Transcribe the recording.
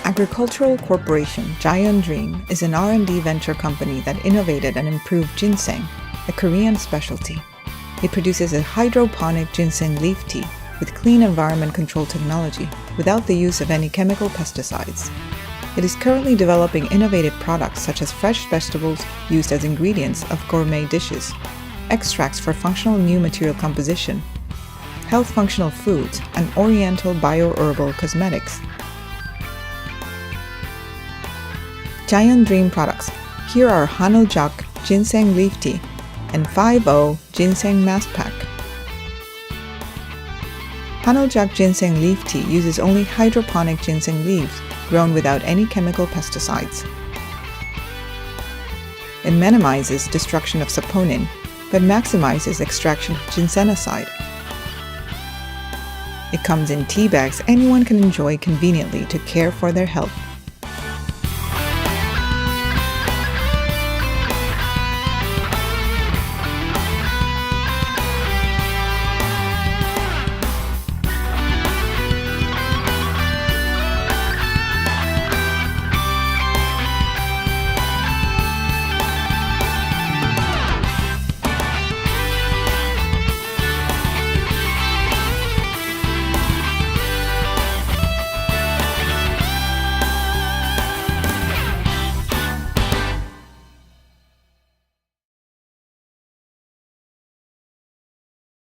Agricultural corporation Giant Dream is an R&D venture company that innovated and improved ginseng, a Korean specialty. It produces a hydroponic ginseng leaf tea with clean environment control technology without the use of any chemical pesticides. It is currently developing innovative products such as fresh vegetables used as ingredients of gourmet dishes, extracts for functional new material composition, health functional foods, and oriental bioherbal cosmetics. Giant Dream products. Here are Hanojak Ginseng Leaf Tea and 5-0 Ginseng Mask Pack. Hanojak Ginseng Leaf Tea uses only hydroponic ginseng leaves grown without any chemical pesticides. It minimizes destruction of saponin, but maximizes extraction of ginsenoside. It comes in tea bags anyone can enjoy conveniently to care for their health.